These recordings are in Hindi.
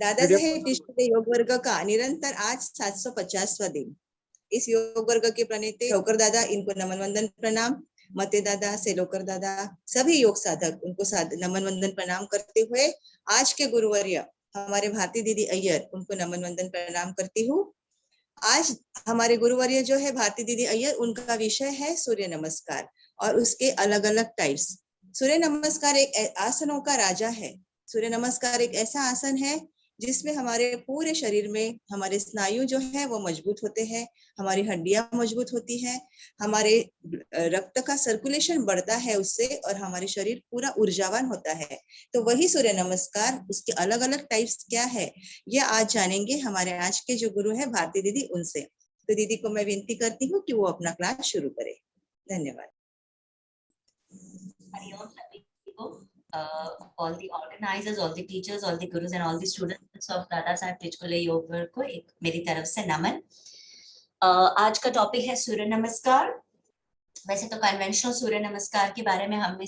दादासाहेब देशपांडे योग वर्ग का निरंतर आज 750वां दिन। इस योग वर्ग के प्रणेता ठोकर दादा, इनको नमन वंदन प्रणाम। मते दादा, सेलोकर दादा, सभी योग साधक उनको नमन वंदन प्रणाम करते हुए आज के गुरुवर्य हमारे भारती दीदी अय्यर, उनको नमन वंदन प्रणाम करती हूँ। आज हमारे गुरुवर्य जो है भारती दीदी अय्यर, उनका विषय है सूर्य नमस्कार और उसके अलग अलग टाइप्स। सूर्य नमस्कार एक आसनों का राजा है। सूर्य नमस्कार एक ऐसा आसन है जिसमें हमारे पूरे शरीर में हमारे स्नायु जो है वो मजबूत होते हैं, हमारी हड्डियां मजबूत होती है, हमारे रक्त का सर्कुलेशन बढ़ता है उससे, और हमारे शरीर पूरा ऊर्जावान होता है। तो वही सूर्य नमस्कार, उसके अलग अलग टाइप्स क्या है ये आज जानेंगे हमारे आज के जो गुरु है भारती दीदी, उनसे। तो दीदी को मैं विनती करती हूँ कि वो अपना क्लास शुरू करे। धन्यवाद। all the organizers, all the teachers, all the gurus and all the students of Dada Saheb Tichkule योग वर्ग को एक मेरी तरफ से नमन। आज का टॉपिक है सूर्य नमस्कार। वैसे तो कन्वेंशनल सूर्य नमस्कार के बारे में हमें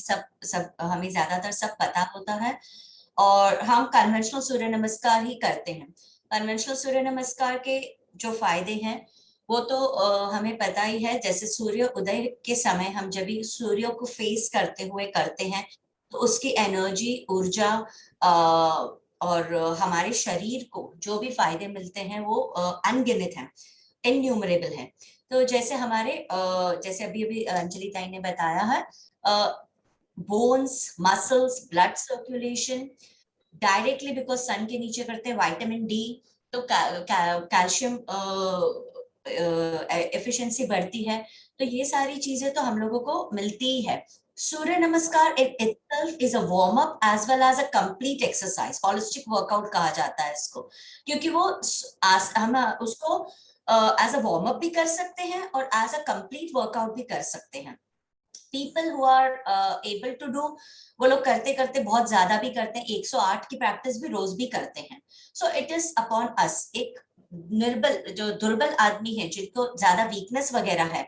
हमें ज्यादातर सब पता होता है और हम कन्वेंशनल सूर्य नमस्कार ही करते हैं। कन्वेंशनल सूर्य नमस्कार के जो फायदे हैं वो तो हमें पता ही है। जैसे सूर्य उदय के समय हम जब भी सूर्य को फेस करते हुए करते हैं तो उसकी एनर्जी, ऊर्जा और हमारे शरीर को जो भी फायदे मिलते हैं वो अनगिनत हैं, इन्यूमरेबल हैं। तो जैसे हमारे जैसे अभी अंजलि ताई ने बताया है, bones, muscles, blood circulation directly because sun के नीचे करते हैं, विटामिन डी, तो कैल्शियम एफिशिएंसी बढ़ती है। तो ये सारी चीजें तो हम लोगों को मिलती ही है। सूर्य नमस्कार itself is a warm up as well as a complete exercise, holistic workout कहा जाता है इसको, क्योंकि वो हम उसको as a warm up भी कर सकते हैं और as a complete workout भी कर सकते हैं। People who are able to do, वो लोग करते करते बहुत ज्यादा भी करते हैं, 108 की प्रैक्टिस भी रोज भी करते हैं। So it is upon us, एक निर्बल जो दुर्बल आदमी है, जिनको ज्यादा वीकनेस वगैरह है,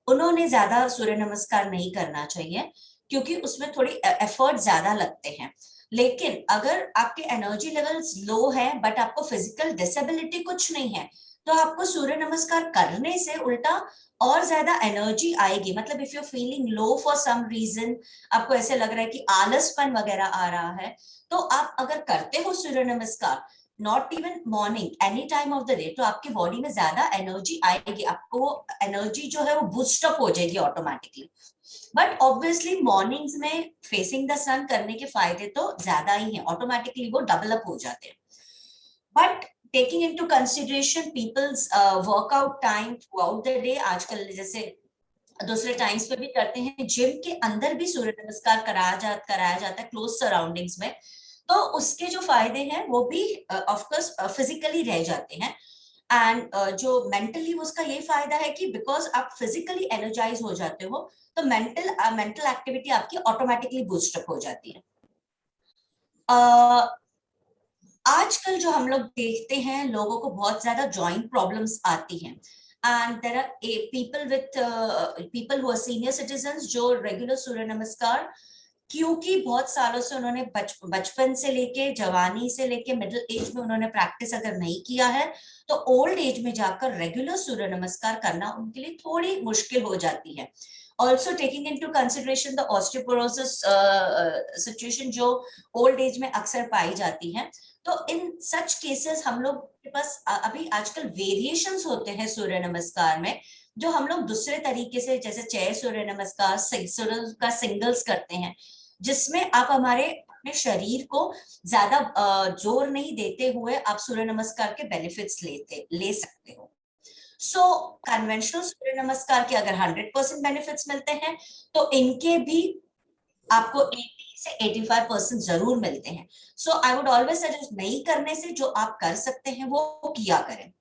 उन्होंने ज्यादा सूर्य नमस्कार नहीं करना चाहिए क्योंकि उसमें थोड़ी एफर्ट ज्यादा लगते हैं। लेकिन अगर आपके एनर्जी लेवल्स लो है बट आपको फिजिकल डिसेबिलिटी कुछ नहीं है, तो आपको सूर्य नमस्कार करने से उल्टा और ज्यादा एनर्जी आएगी। मतलब if you feeling low for some reason, आपको ऐसे लग रहा है कि आलसपन वगैरह आ रहा है, तो आप अगर करते हो सूर्य नमस्कार, not even morning, any time of the day, तो आपकी बॉडी में ज्यादा एनर्जी आएगी, आपको एनर्जी जो है वो बूस्ट अप हो जाएगी ऑटोमेटिकली। बट ऑब्वियसली मॉर्निंग्स में फेसिंग द सन करने के फायदे तो ज्यादा ही हैं, ऑटोमेटिकली वो डेवलप हो जाते हैं। But taking into consideration people's workout time throughout the day, आजकल जैसे दूसरे टाइम्स पे भी करते हैं, जिम के अंदर भी सूर्य नमस्कार कराया जाता है क्लोज सराउंडिंग्स में, तो उसके जो फायदे हैं वो भी ऑफ कोर्स फिजिकली रह जाते हैं। एंड जो मेंटली उसका ये फायदा है कि बिकॉज आप फिजिकली एनर्जाइज हो जाते हो, तो मेंटल एक्टिविटी आपकी ऑटोमेटिकली बूस्ट अप हो जाती है। आजकल जो हम लोग देखते हैं, लोगों को बहुत ज्यादा जॉइंट प्रॉब्लम्स आती हैं, and there are people who are senior citizens जो रेगुलर सूर्य नमस्कार, क्योंकि बहुत सालों से उन्होंने बचपन से लेके जवानी से लेके मिडिल एज में उन्होंने प्रैक्टिस अगर नहीं किया है, तो ओल्ड एज में जाकर रेगुलर सूर्य नमस्कार करना उनके लिए थोड़ी मुश्किल हो जाती है। Also taking into consideration the osteoporosis situation जो ओल्ड एज में अक्सर पाई जाती है, तो इन सच केसेस हम लोग के पास अभी आजकल वेरिएशंस होते हैं सूर्य नमस्कार में, जो हम लोग दूसरे तरीके से, जैसे चेयर सूर्य नमस्कार, सूर्य का सिंगल्स करते हैं, जिसमें आप हमारे अपने शरीर को ज्यादा जोर नहीं देते हुए आप सूर्य नमस्कार के बेनिफिट्स ले सकते हो। सो कन्वेंशनल सूर्य नमस्कार के अगर 100% बेनिफिट्स मिलते हैं, तो इनके भी आपको 80 से 85% जरूर मिलते हैं। सो आई वुड ऑलवेज सजेस्ट नहीं करने से जो आप कर सकते हैं वो किया करें।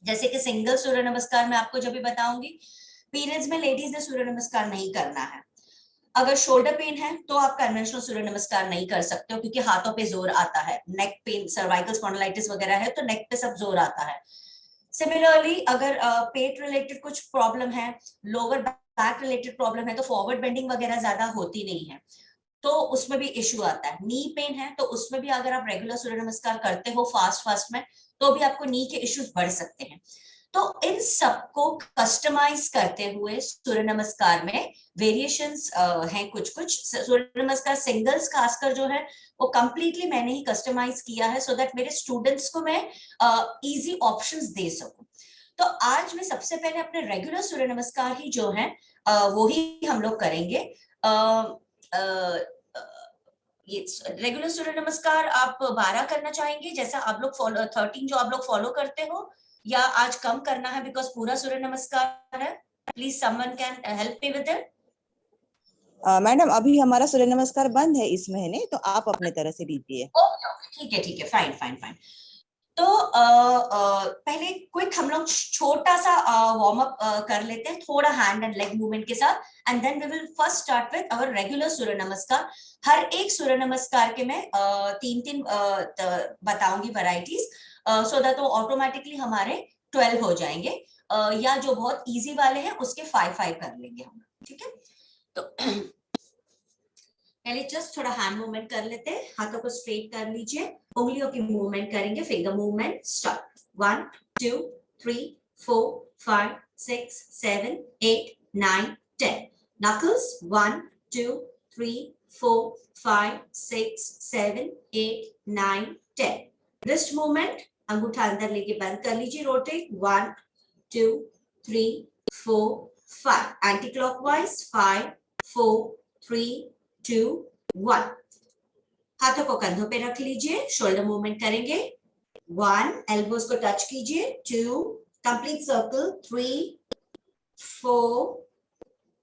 जैसे कि सिंगल सूर्य नमस्कार में आपको जब भी बताऊंगी, पीरियड्स में लेडीज ने सूर्य नमस्कार नहीं करना है। अगर शोल्डर पेन है तो आप कन्वेंशनल सूर्य नमस्कार नहीं कर सकते हो, क्योंकि हाथों पे जोर आता है। नेक पेन, सर्वाइकल स्पॉन्डिलाइटिस वगैरह है तो नेक पे सब जोर आता है। सिमिलरली अगर पेट रिलेटेड कुछ प्रॉब्लम है, लोअर बैक रिलेटेड प्रॉब्लम है, तो फॉरवर्ड बेंडिंग वगैरह ज्यादा होती नहीं है। तो उसमें भी इश्यू आता है। नी पेन है तो उसमें भी अगर आप रेगुलर सूर्य नमस्कार करते हो फास्ट फास्ट में, तो भी आपको नी के इश्यूज बढ़ सकते हैं। तो इन सबको कस्टमाइज करते हुए सूर्य नमस्कार में वेरिएशंस हैं कुछ कुछ। सूर्य नमस्कार सिंगल्स खासकर जो है वो कंप्लीटली मैंने ही कस्टमाइज किया है, सो दैट मेरे स्टूडेंट्स को मैं इजी ऑप्शंस दे सकूं। तो आज मैं सबसे पहले अपने रेगुलर सूर्य नमस्कार ही जो है वो ही हम लोग करेंगे। ये रेगुलर सूर्य नमस्कार आप 12 करना चाहेंगे, जैसा आप लोग फॉलो 13 जो आप लोग फॉलो करते हो, या आज कम करना है बिकॉज पूरा सूर्य नमस्कार है? Please someone can help me with it. Madam अभी हमारा सूर्य नमस्कार बंद है इस महीने, तो आप अपने तरह से दीजिए। ओके ठीक है, फाइन फाइन फाइन। तो पहले क्विक हम लोग छोटा सा वार्म अप कर लेते हैं, थोड़ा हैंड एंड लेग मूवमेंट के साथ, and then we will first start with our regular surya namaskar. हर एक सूर्य नमस्कार के मैं तीन तीन बताऊंगी वैरायटीज, सो दैट वो ऑटोमेटिकली हमारे 12 हो जाएंगे, या जो बहुत इजी वाले हैं उसके 5 कर लेंगे हम, ठीक है? तो पहले जस्ट थोड़ा हैंड मूवमेंट कर लेते हैं, हाथों को स्ट्रेट कर लीजिए, उंगलियों की मूवमेंट करेंगे, finger movement start. 1 2 3 4 5 6 7 8 9 10 knuckles 1 2 3 4 5 6 7 8 9 10 wrist movement, अंगूठा अंदर लेके बंद कर लीजिए, रोटेट 1 2 3 4 5 एंटी क्लॉकवाइज 5 4 3 2 1। हाथों को कंधों पे रख लीजिए, शोल्डर मूवमेंट करेंगे, 1 एल्बोज को टच कीजिए, 2 complete circle, 3 4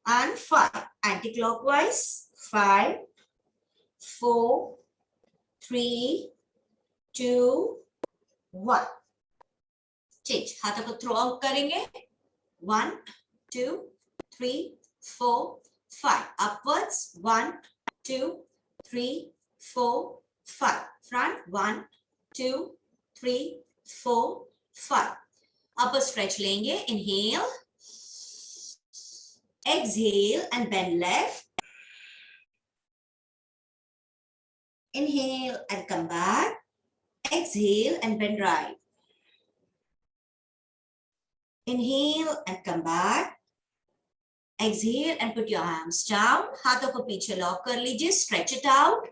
and 5 anti clockwise 5 4 3 2 1। Change, हाथों को थ्रो आउट करेंगे, 1 2 3 4 5 upwards, 1 2 3 4 5 front, 1 2 3 4 5 upper stretch लेंगे, inhale, exhale and bend left, inhale and come back, exhale and bend right, inhale and come back, exhale and put your arms down, हाथों को पीछे लॉक कर लीजिए, stretch it out,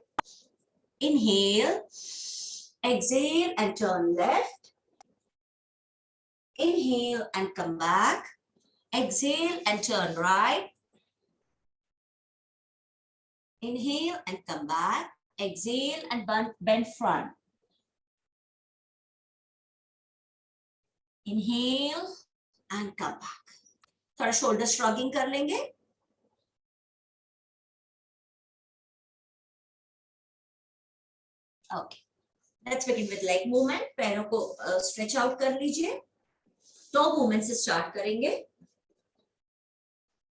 inhale, exhale and turn left, inhale and come back, exhale and turn right, inhale and come back, exhale and bend front, inhale and come back। थोड़ा शोल्डर श्रगिंग कर लेंगे, okay. Let's begin with leg movement, पैरों को स्ट्रेच आउट कर लीजिए, 2 मूवमेंट से स्टार्ट करेंगे,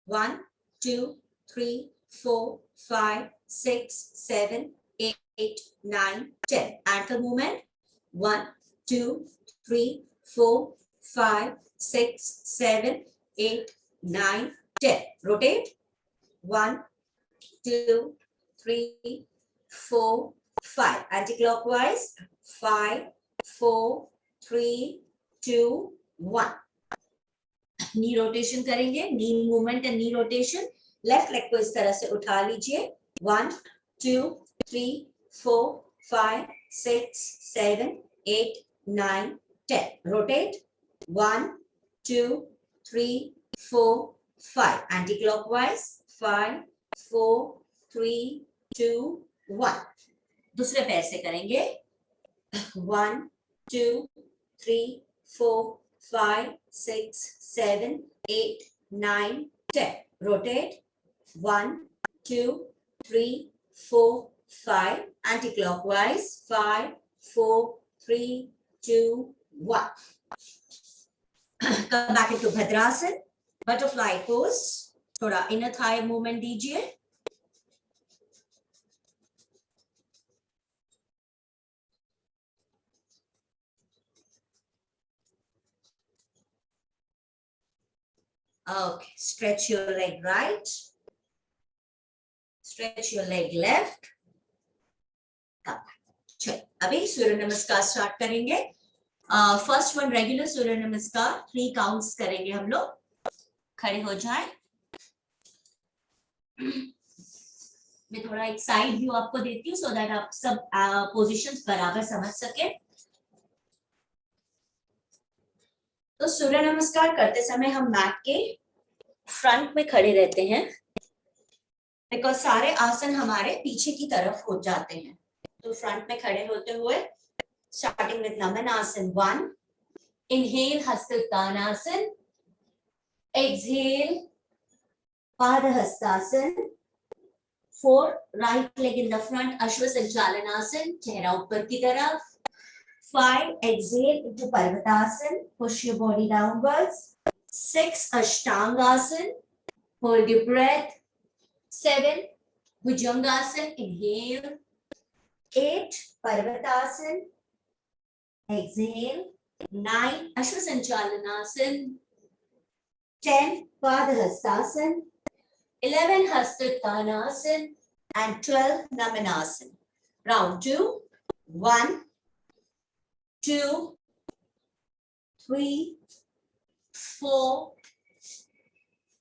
1 2 3 4 5 6 7 8 9 10 ankle movement, 1 2 3 4 5 6 7 8 9 10 rotate, 1 2 3 4 5 anti-clockwise, 5 4 3 2 1। Knee rotation करेंगे, knee movement and knee rotation. Left leg को इस तरह से उठा लीजिए, 1 2 3 4 5 6 7 8 9 10 रोटेट, 1 2 3 4 5 एंटी क्लॉकवाइज, 5 4 3 2 1। दूसरे पैर से करेंगे, 1 2 3 4 5 6 7 8 9 10 rotate, 1 2 3 4 5 anti-clockwise, 5 4 3 2 1। come back into Bhadrasana, butterfly pose, थोड़ा inner thigh movement दीजिए, okay, stretch your leg right, Stretch your leg left. चलो अभी सूर्य नमस्कार स्टार्ट करेंगे. फर्स्ट वन रेगुलर सूर्य नमस्कार, 3 काउंट्स करेंगे हम लोग. खड़े हो जाएं. मैं थोड़ा एक साइड व्यू आपको देती हूँ सो दैट आप सब पोजीशंस बराबर समझ सके. तो सूर्य नमस्कार करते समय हम मैट के फ्रंट में खड़े रहते हैं, बिकॉज सारे आसन हमारे पीछे की तरफ हो जाते हैं. तो फ्रंट में खड़े होते हुए starting with naman asana 1, inhale hastottanasana, exhale padahastasana, 4 right leg in the front ashwa sanchalanasana, चेहरा ऊपर की तरफ. 5 exhale into Parvatasana, push your body downwards. 6 Ashtangasana, hold your breath. 7 Bhujangasana, inhale. 8 Parvatasana, exhale. 9 Ashwasanchalanasana. 10 Padahastasana. 11 Hastottanasana and 12 Namanasana. Round 2. 1, 2, 3, 4,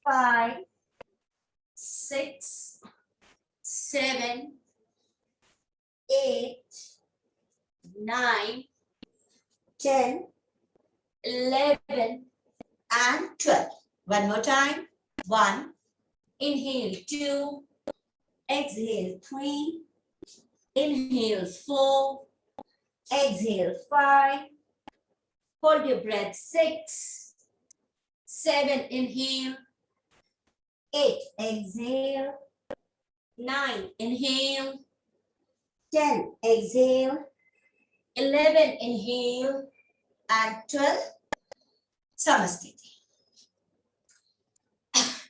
5, 6, 7, 8, 9, 10, 11 and 12. One more time. 1, inhale 2, exhale 3, inhale 4, exhale 5, hold your breath 6, 7 inhale, 8 exhale, 9 inhale, 10 exhale, 11 inhale and 12 समस्थिति.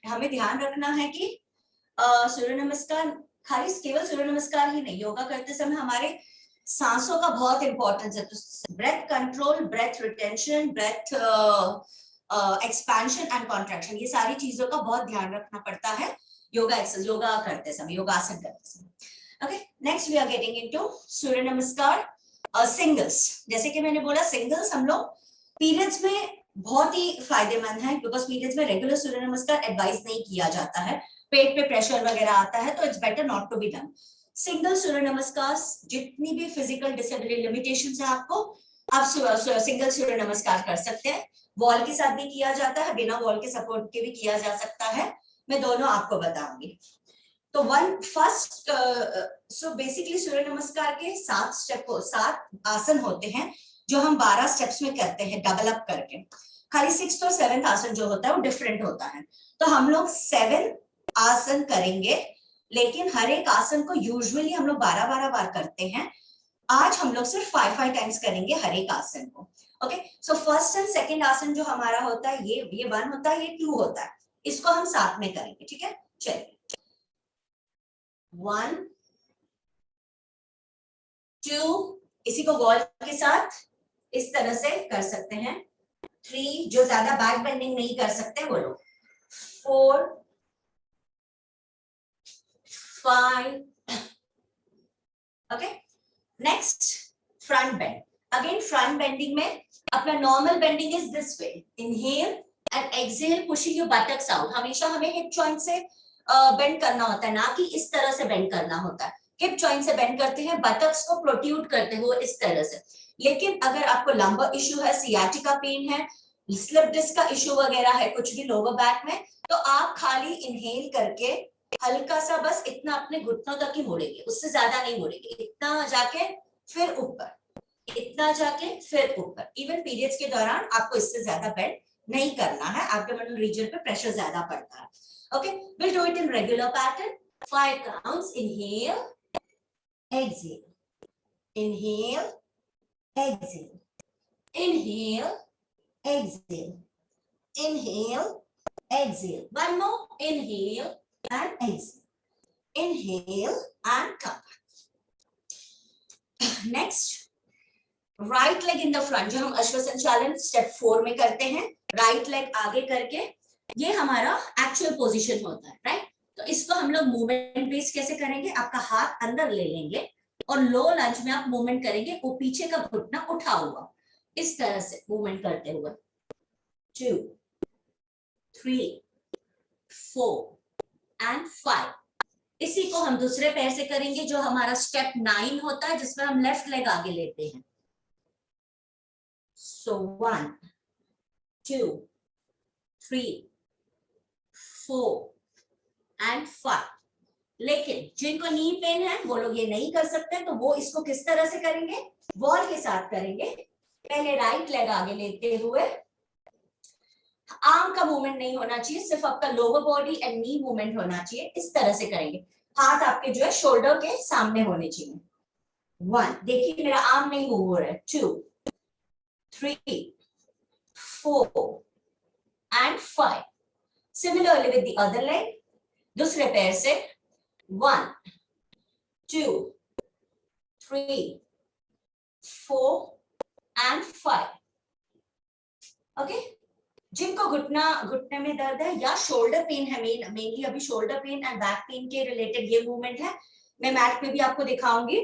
हमें ध्यान रखना है कि सूर्य नमस्कार खाली केवल सूर्य नमस्कार ही नहीं, योगा करते समय हमारे सांसों का बहुत इंपॉर्टेंस है. तो breath control, breath retention, breath expansion and contraction, ये सारी चीजों का बहुत ध्यान रखना पड़ता है योगा एक्सरसाइज, योगा करते समय, योगासन करते समय. Okay, next we are getting into surya namaskar singles. जैसे कि मैंने बोला, सिंगल्स हम लोग पीरियड्स में बहुत ही फायदेमंद है, बिकॉज पीरियड्स में रेगुलर सूर्य नमस्कार एडवाइस नहीं किया जाता है. पेट पे प्रेशर वगैरह आता है, तो it's better not to be done. Single surya namaskar, जितनी भी फिजिकल डिसेबिलिटी लिमिटेशंस है आपको, आप सिंगल सूर्य नमस्कार कर सकते हैं. वॉल के साथ भी किया जाता है, बिना वॉल के सपोर्ट के भी किया जा सकता है. मैं दोनों आपको बताऊंगी. तो सो बेसिकली सूर्य नमस्कार के 7 आसन होते हैं जो हम 12 स्टेप्स में करते हैं डबल अप करके. खाली 6th और 7th आसन जो होता है वो डिफरेंट होता है. तो हम लोग 7 आसन करेंगे, लेकिन हर एक आसन को यूजुअली हम लोग 12-12 बार करते हैं. आज हम लोग सिर्फ 5 टाइम्स करेंगे हर एक आसन को. Okay, so first and second आसन जो हमारा होता है, ये 1 होता है, ये 2 होता है. इसको हम साथ में करेंगे. ठीक है, चलिए. 1, 2, इसी को वॉल के साथ इस तरह से कर सकते हैं. 3, जो ज्यादा बैक बेंडिंग नहीं कर सकते वो लोग. 4, 5. Okay, next front bend. Again front bending में अपना normal bending is this way. Inhale and exhale, pushing your buttocks out. हमेशा हमें हिप जॉइंट से बेंड करना होता है, ना कि इस तरह से बेंड करना होता है. हिप जॉइंट से बेंड करते हैं, बटक्स को प्रोट्रूड करते हुए इस तरह से. लेकिन अगर आपको लंबर इश्यू है, सियाटिका पेन है, स्लिप डिस्क का इश्यू वगैरह है, कुछ भी लोअर बैक में, तो आप खाली इनहेल करके हल्का सा बस इतना अपने घुटनों तक ही मोड़ेंगे, उससे ज्यादा नहीं मोड़ेंगे. इतना जाके फिर ऊपर, इतना जाके फिर ऊपर. इवन पीरियड्स के दौरान आपको इससे ज्यादा बेंड नहीं करना है, एब्डोमिनल रीजन पे प्रेशर ज्यादा पड़ता है. Okay, we'll do it in regular pattern. 5 counts. Inhale, exhale, inhale, exhale, inhale, exhale, inhale, exhale. One more. Inhale and exhale, inhale and come back. Next, right leg in the front, जो हम अश्व संचालन स्टेप 4 में करते हैं. राइट लेग आगे करके, ये हमारा एक्चुअल पोजीशन होता है, राइट. तो इसको हम लोग मूवमेंट बेस कैसे करेंगे, आपका हाथ अंदर ले लेंगे और लो लंज में आप मूवमेंट करेंगे, वो पीछे का घुटना उठा हुआ, इस तरह से मूवमेंट करते हुए 2 3 4 एंड 5। इसी को हम दूसरे पैर से करेंगे, जो हमारा स्टेप 9 होता है, जिसमें हम लेफ्ट लेग आगे लेते हैं। सो 1 2 3 4 एंड 5। लेकिन जिनको नी पेन है वो लोग ये नहीं कर सकते, तो वो इसको किस तरह से करेंगे, वॉल के साथ करेंगे। पहले राइट लेग आगे लेते हुए, आर्म का मूवमेंट नहीं होना चाहिए, सिर्फ आपका lower body and knee movement होना चाहिए। इस तरह से करेंगे, हाथ आपके जो है शोल्डर के सामने होने चाहिए। 1, देखिए मेरा आर्म नहीं मूव हो रहा है। 2 3 4 and 5। Similarly with the other leg, दूसरे पैर से 1 2 3 4 एंड 5। ओके, जिनको घुटने में दर्द है या शोल्डर पेन है, मेनली अभी shoulder pain and back pain के रिलेटेड ये मूवमेंट है, मैं मैट पे भी आपको दिखाऊंगी।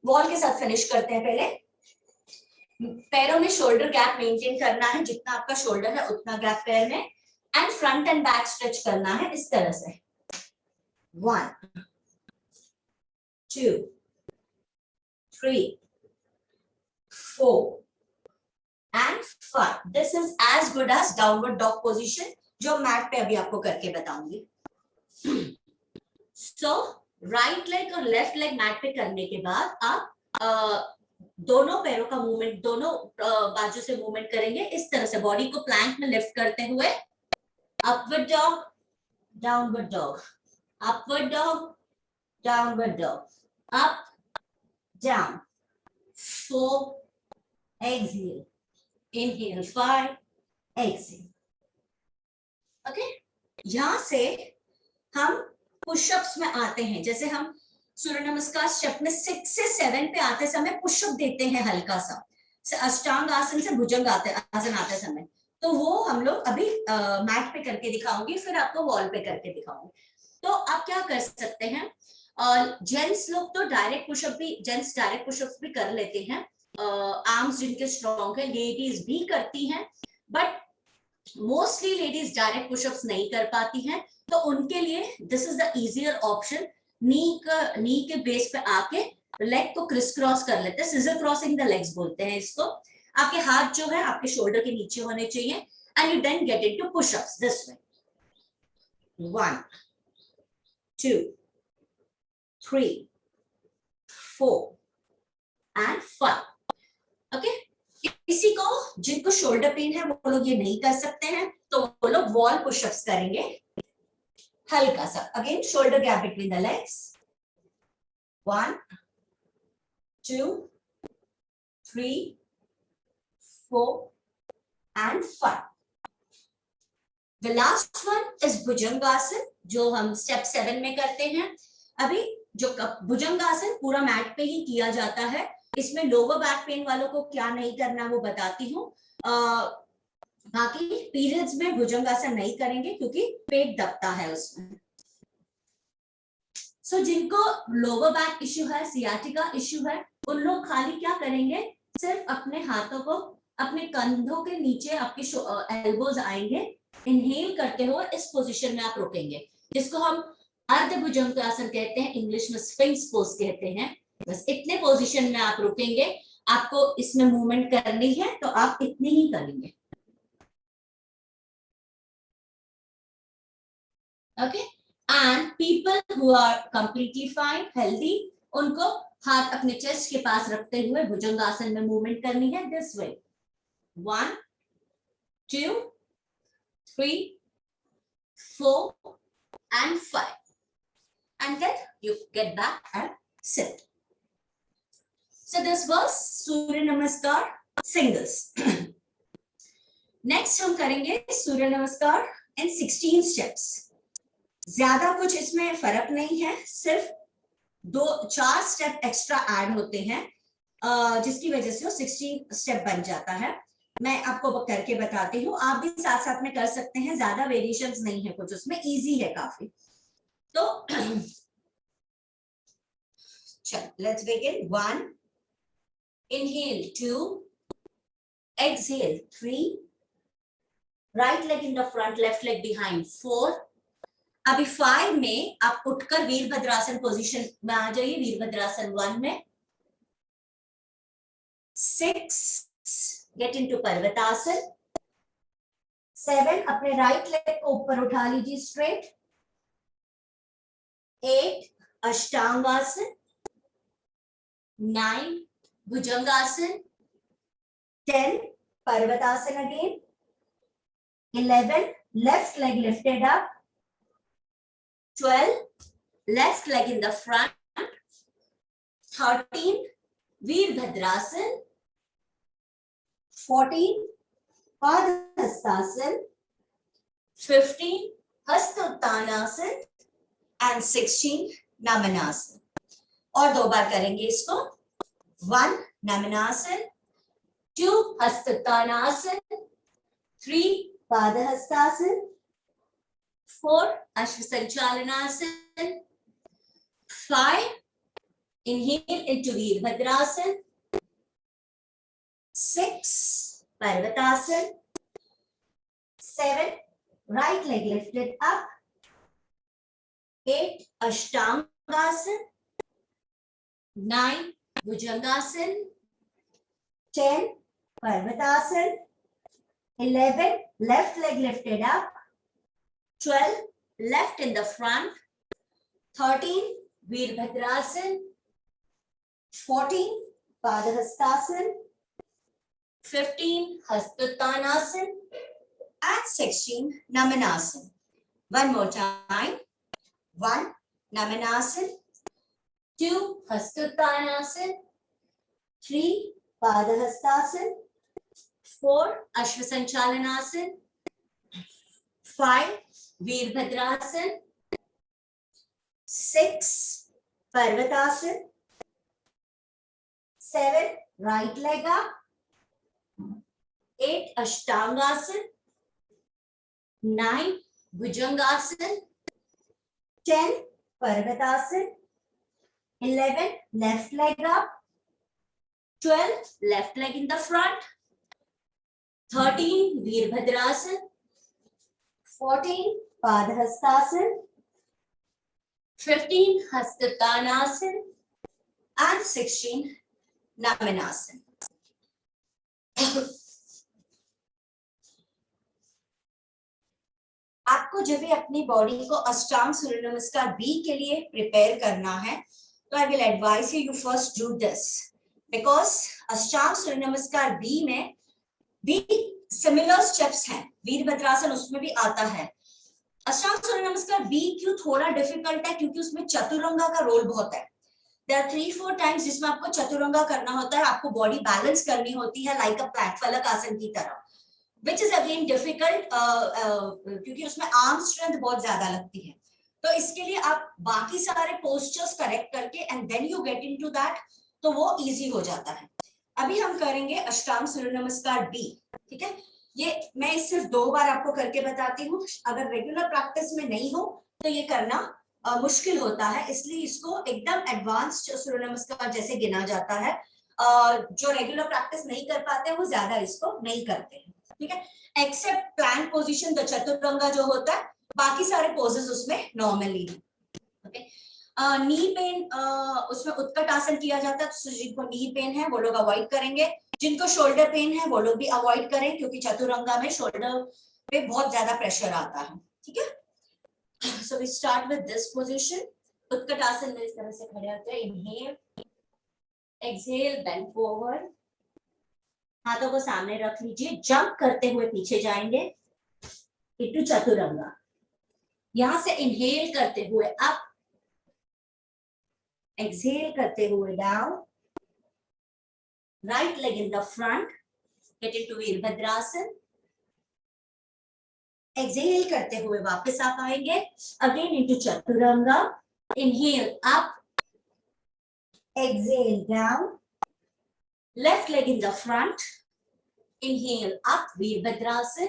वॉल के साथ फिनिश करते हैं। पहले पैरों में शोल्डर गैप मेंटेन करना है, जितना आपका शोल्डर है उतना गैप पैर में, and front end back stretch करना है इस तरह से। 1 2 3 4 and 5. This is as good as downward dog position, जो मैट पे अभी आपको करके बताऊंगी। So राइट लेग और लेफ्ट लेग मैट पे करने के बाद आप दोनों पैरों का मूवमेंट, दोनों बाजू से मूवमेंट करेंगे इस तरह से, बॉडी को प्लैंक में लिफ्ट करते हुए। Upward dog, downward dog, upward dog, downward dog, up down 4, exhale, inhale 5, exhale। Okay, यहां से हम पुशअप्स में आते हैं। जैसे हम सूर्य नमस्कार स्टेप में 6 से 7 पे आते समय पुशअप देते हैं हल्का सा, अष्टांग आसन से भुजंग आसन आते समय, तो वो हम लोग अभी मैट पे करके दिखाऊंगी, फिर आपको वॉल पे करके दिखाऊंगी। तो आप क्या कर सकते हैं, जेंट्स लोग तो डायरेक्ट पुशअप भी, जेंट्स डायरेक्ट पुशअप भी कर लेते हैं, आर्म्स जिनके स्ट्रॉन्ग है, लेडीज भी करती हैं, but mostly ladies direct pushups नहीं कर पाती हैं, तो उनके लिए this is the easier option. Knee के बेस पे आके लेग को क्रिस क्रॉस कर लेते हैं, सिजर क्रॉसिंग द लेग्स बोलते हैं इसको। आपके हाथ जो है आपके शोल्डर के नीचे होने चाहिए, and you then get into pushups this way. 1 2 3 4 and 5। Okay, इसी को जिनको शोल्डर पेन है वो लोग ये नहीं कर सकते हैं, तो वो लोग वॉल पुशअप्स करेंगे हल्का सा। Again shoulder gap between the legs, 1 2 3 4 and 5। The last one is भुजंगासन, जो हम स्टेप 7 में करते हैं। अभी जो भुजंगासन पूरा मैट पे ही किया जाता है, इसमें लोअर बैक पेन वालों को क्या नहीं करना वो बताती हूँ। बाकी पीरियड्स में भुजंगासन नहीं करेंगे क्योंकि पेट दबता है उसमें। सो जिनको लोअर बैक इश्यू है, सियाटिका इश्यू है, उन लोग खाली क्या करेंगे, सिर्फ अपने हाथों को अपने कंधों के नीचे, आपके एल्बोज आएंगे, इनहेल करते हुए इस पोजीशन में आप रुकेंगे, जिसको हम अर्ध भुजंगासन कहते हैं, इंग्लिश में स्फिंक्स पोज कहते हैं। बस इतने पोजीशन में आप रुकेंगे, आपको इसमें मूवमेंट करनी है तो आप इतनी ही करेंगे। Okay, and people who are completely fine, healthy, उनको हाथ अपने चेस्ट के पास रखते हुए भुजंगासन में मूवमेंट करनी है this way. 1 2 3 4 and 5, and then you get back and sit. So this was सूर्य नमस्कार singles. Next हम करेंगे सूर्य नमस्कार in 16 steps. ज्यादा कुछ इसमें फर्क नहीं है, सिर्फ 4 स्टेप एक्स्ट्रा ऐड होते हैं, जिसकी वजह से वो 16 स्टेप बन जाता है। मैं आपको करके बताती हूँ, आप भी साथ साथ में कर सकते हैं, ज्यादा वेरिएशंस नहीं है कुछ उसमें, इजी है काफी। तो चल, let's begin. 1, inhale 2, exhale 3, right leg in the front, left leg behind 4. अभी 5 में आप उठकर वीरभद्रासन पोजीशन में आ जाइए, वीरभद्रासन 1 में. 6, get into पर्वतासन. 7, अपने राइट लेग को ऊपर उठा लीजिए straight. 8, अष्टांगासन. 9, bhujangasana. 10, Parvatasana again. 11, left leg lifted up. 12, left leg in the front. 13, Virabhadrasana. 14, padahastasana. 15, हस्तोत्तानासन. and 16, नमनासन. और 2 बार करेंगे इसको. 1, नमनासन. 2, हस्तोत्तानासन. 3, padahastasana. 4, अश्वसंचालनासन. 5, inhale into Virabhadrasana. 6, Parvatasana. 7, right leg lifted up. 8, अष्टांगासन. 9, bhujangasana. 10, Parvatasana. 11, left leg lifted up. 12, left in the front. 13, Virabhadrasana. 14, padahastasana. 15, हस्तोत्तानासन. and 16, Namanasan. One more time. 1, Namanasan. 2, Hastutanasan. 3, Padahastasana. 4, Ashvasanchalanasana. 5, Veerbhadrasana. 6, Parvatasana. 7, right leg up. 8, Ashtangasana. 9, Bhujangasana. 10, Parvatasana. 11, left leg up. 12, left leg in the front. 13, Veerbhadrasana. 14, Padahastasana. 15, Hastatanasana. And 16, Namanasana. आपको जब भी अपनी बॉडी को अष्टांग सूर्य नमस्कार बी के लिए प्रिपेयर करना है तो I will advice you first do this because अष्टांग सूर्य नमस्कार बी में भी सिमिलर स्टेप्स हैं. वीरभद्रासन उसमें भी आता है. अष्टांग सूर्य नमस्कार बी क्यों थोड़ा डिफिकल्ट है क्योंकि उसमें चतुरंगा का रोल बहुत है. देयर आर 3-4 टाइम्स जिसमें आपको चतुरंगा करना होता है. आपको बॉडी बैलेंस करनी होती है लाइक अ प्लैटफलक आसन की तरह. Which is again difficult क्योंकि उसमें आर्म स्ट्रेंथ बहुत ज्यादा लगती है. तो इसके लिए आप बाकी सारे पोस्चर्स करेक्ट करके and then you get into that तो वो इजी हो जाता है. अभी हम करेंगे अष्टांग सूर्य नमस्कार बी. ठीक है, ये मैं सिर्फ 2 बार आपको करके बताती हूँ. अगर रेगुलर प्रैक्टिस में नहीं हो तो ये करना मुश्किल होता है. इसलिए इसको एकदम एडवांस्ड सूर्य नमस्कार जैसे गिना जाता है. जो रेगुलर प्रैक्टिस नहीं कर पाते हैं वो ज्यादा इसको नहीं करते हैं. ठीक है, except plank position the chaturanga जो होता है बाकी सारे पोजेस उसमें नॉर्मली. ओके, नी पेन उसमें उत्कट आसन किया जाता है. तो जिनको नी पेन है वो लोग अवॉइड करेंगे. जिनको शोल्डर पेन है वो लोग भी अवॉइड करें क्योंकि चतुरंगा में शोल्डर पे बहुत ज्यादा प्रेशर आता है. ठीक है, so we start with this position. उत्कट आसन में इस तरह से खड़े होते हैं. Inhale, exhale, bend forward. हाथों को सामने रख लीजिए. जंप करते हुए पीछे जाएंगे इनटू चतुरंगा. यहां से इनहेल करते हुए अप, एक्सहेल करते हुए down. Right leg in the front, get into Virabhadrasana. Exhale करते हुए वापस आप आएंगे again into Chaturanga. Inhale up, exhale down. Left leg in the front. Inhale up, Veerbhadrasana.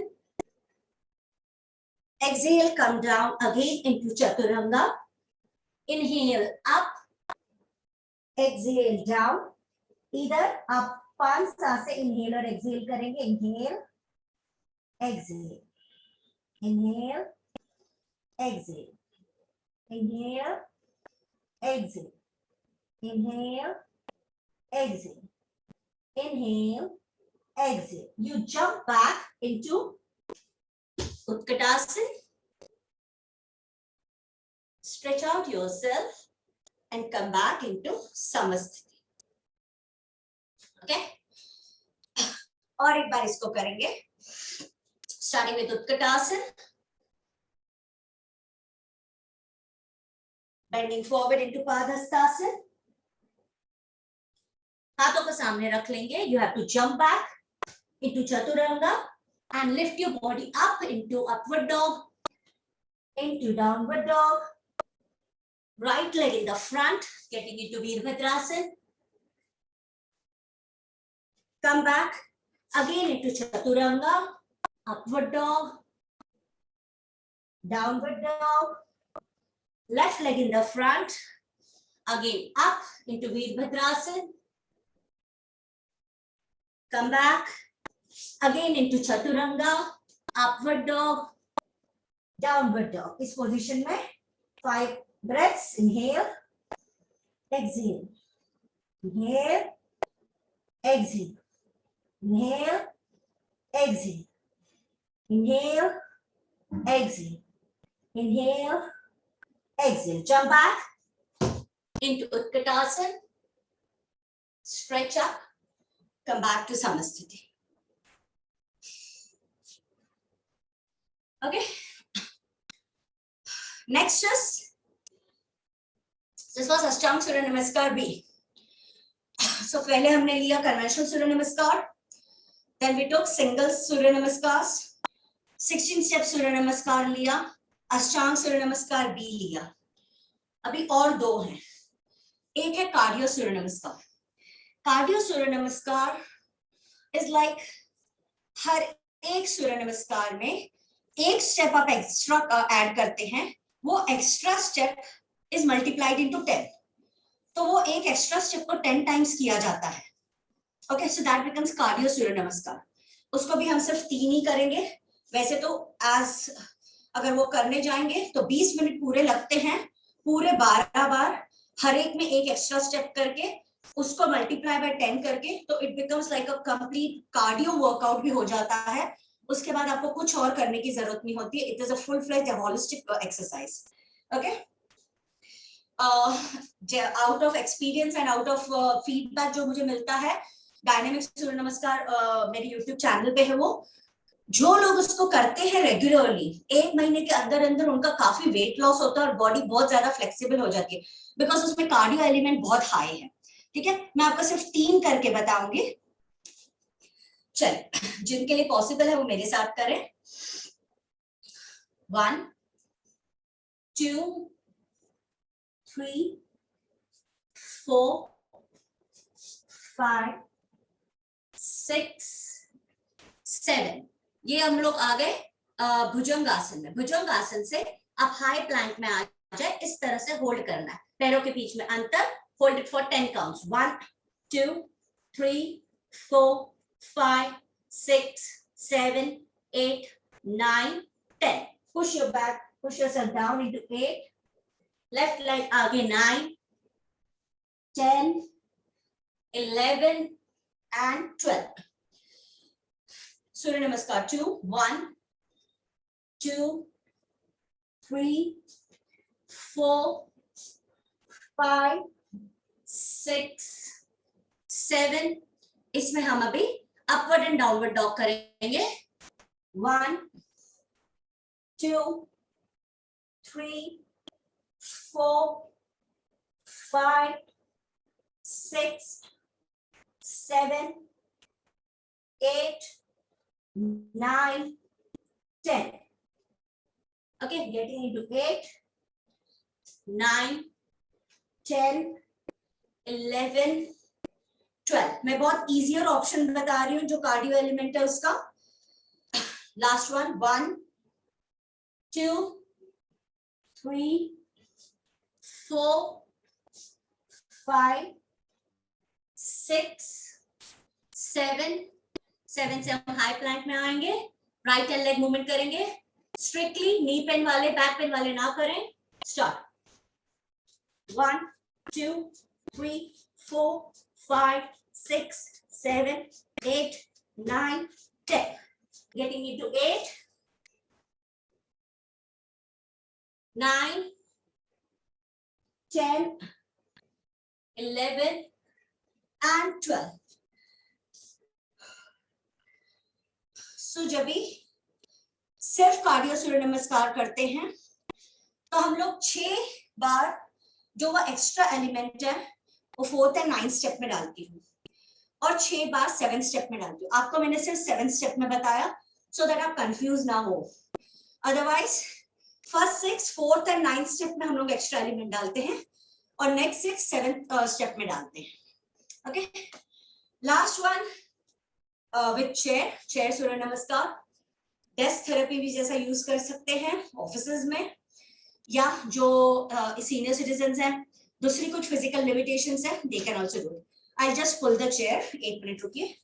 Exhale, come down again into Chaturanga. inhale up, exhale down. इधर आप 5 सांसें इनहेल और एक्सहेल करेंगे. Inhale, exhale, inhale, exhale, inhale, exhale, inhale, exhale, inhale, exhale. You jump back into Utkatasana, stretch out yourself and come back into Samasthiti. Okay? और एक बार इसको करेंगे. Starting with Utkatasana. Bending forward into Padhastasana. हाथों को सामने रख लेंगे. You have to jump back into Chaturanga and lift your body up into upward dog, into downward dog. Right leg in the front, getting into Virabhadrasana. Come back again into Chaturanga, upward dog, downward dog. Left leg in the front, again up into Virabhadrasana. Come back again into Chaturanga, upward dog, downward dog. इस पोजीशन में 5 breaths. Inhale, exhale, inhale, exhale, inhale, exhale, inhale, exhale, inhale, exhale. Jump back into Utkatasana, stretch up, come back to Samasthiti. Okay. Next is, this was Ashtanga Surya Namaskar B. So पहले हमने लिया conventional Surya Namaskar, then we took single Surya Namaskars, 16 step Surya Namaskar लिया, Ashtanga Surya Namaskar B लिया. अभी और दो हैं. एक है cardio Surya Namaskar. Cardio Surya Namaskar is like हर एक सूर्य नमस्कार में एक स्टेप आप एक्स्ट्रा ऐड करते हैं, वो extra step is multiplied into 10. तो वो एक एक्स्ट्रा स्टेप को 10 टाइम्स किया जाता है. Okay, so that becomes cardio surya namaskar. उसको भी हम सिर्फ 3 ही करेंगे. वैसे तो अगर वो करने जाएंगे तो 20 मिनट पूरे लगते हैं. पूरे 12 बार हर एक में एक एक्स्ट्रा स्टेप करके उसको मल्टीप्लाई बाय 10 करके, तो it becomes like a complete cardio workout भी हो जाता है. उसके बाद आपको कुछ और करने की जरूरत नहीं होती है. It is a full fledged holistic exercise. Okay, out of experience and out of feedback जो मुझे मिलता है, डायनेमिक सूर्य नमस्कार मेरे यूट्यूब चैनल पे है, वो जो लोग उसको करते हैं रेगुलरली, 1 महीने के अंदर अंदर उनका काफी वेट लॉस होता है और बॉडी बहुत ज्यादा फ्लेक्सिबल हो जाती है, बिकॉज उसमें कार्डियो एलिमेंट बहुत हाई है. ठीक है, मैं आपको सिर्फ 3 करके बताऊंगी. चल, जिनके लिए पॉसिबल है वो मेरे साथ करें. 1 2 3 4 5 6 7. ये हम लोग आ गए भुजंगासन में. भुजंगासन से आप हाई प्लैंक में आ जाए. इस तरह से होल्ड करना है, पैरों के बीच में अंतर. Hold it for 10 counts. 1 2 3 4 5 6 7 8 9 10. Push your back, push yourself down into 8. Left leg आगे 9 10 11 and 12. सूर्य नमस्कार 2 1 2 3 4 5 6 7. इसमें हम अभी अपवर्ड एंड डाउनवर्ड डॉग करेंगे. 1 2 3 4 5 6 7 8 9 10. Okay, getting into 8 9 10 11 12. मैं बहुत इजियर ऑप्शन बता रही हूँ जो कार्डियो एलिमेंट है उसका. लास्ट वन 1 2 3 4 5 6 7 7 से हम हाई प्लैंक में आएंगे, राइट हैंड लेग मूवमेंट करेंगे, स्ट्रिक्टली नी पेन वाले बैक पेन वाले ना करें। Start 1 2 3 4 5 6 7 8 9 10, getting into 8 9 10 11 and 12। सो जब भी सिर्फ कार्डियो सूर्य नमस्कार करते हैं तो हम लोग 6 बार जो वो एक्स्ट्रा एलिमेंट है वो 4th and 9th स्टेप में डालती हूँ और 6 बार 7th स्टेप में डालती हूँ। आपको मैंने सिर्फ 7th स्टेप में बताया सो दैट आप कंफ्यूज ना हो। Otherwise first 6 4th and 9th step में हम लोग एक्स्ट्रा एलिमेंट डालते हैं और नेक्स्ट 6 7th स्टेप में डालते हैं। Okay, last one with chair surya namaskar. Desk therapy भी जैसा यूज कर सकते हैं ऑफिसेज में, या जो सीनियर सिटीजन हैं, दूसरी कुछ फिजिकल लिमिटेशंस हैं, they can also do it. I just pull the chair, 1 minute रुकिए।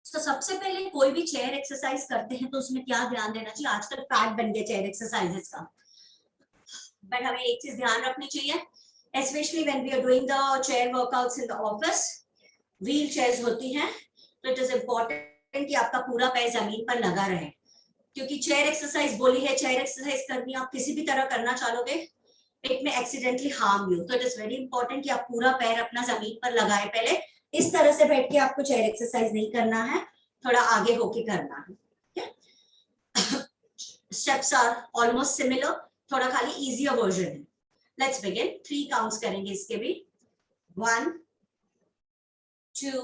तो सबसे पहले कोई भी चेयर एक्सरसाइज करते हैं तो उसमें क्या ध्यान देना चाहिए? आजकल पैड बन गया चेयर एक्सरसाइजेस का, बट हमें एक चीज ध्यान रखनी चाहिए, especially when we are doing the chair workouts in the office, wheelchairs होती हैं, तो इट इज इम्पोर्टेंट कि आपका पूरा पैर जमीन पर लगा रहे, क्योंकि चेयर एक्सरसाइज बोली है, चेयर एक्सरसाइज करनी आप किसी भी तरह करना चाहोगे, इट में एक्सीडेंटली हार्म यू। तो इट इज वेरी इंपॉर्टेंट कि आप पूरा पैर अपना जमीन पर लगाए। पहले इस तरह से बैठ के आपको चेयर एक्सरसाइज नहीं करना है, थोड़ा आगे होके करना है। स्टेप्स आर ऑलमोस्ट सिमिलर, थोड़ा खाली इजियर वर्जन है। Let's begin. 3 काउंट्स करेंगे इसके भी। 1 2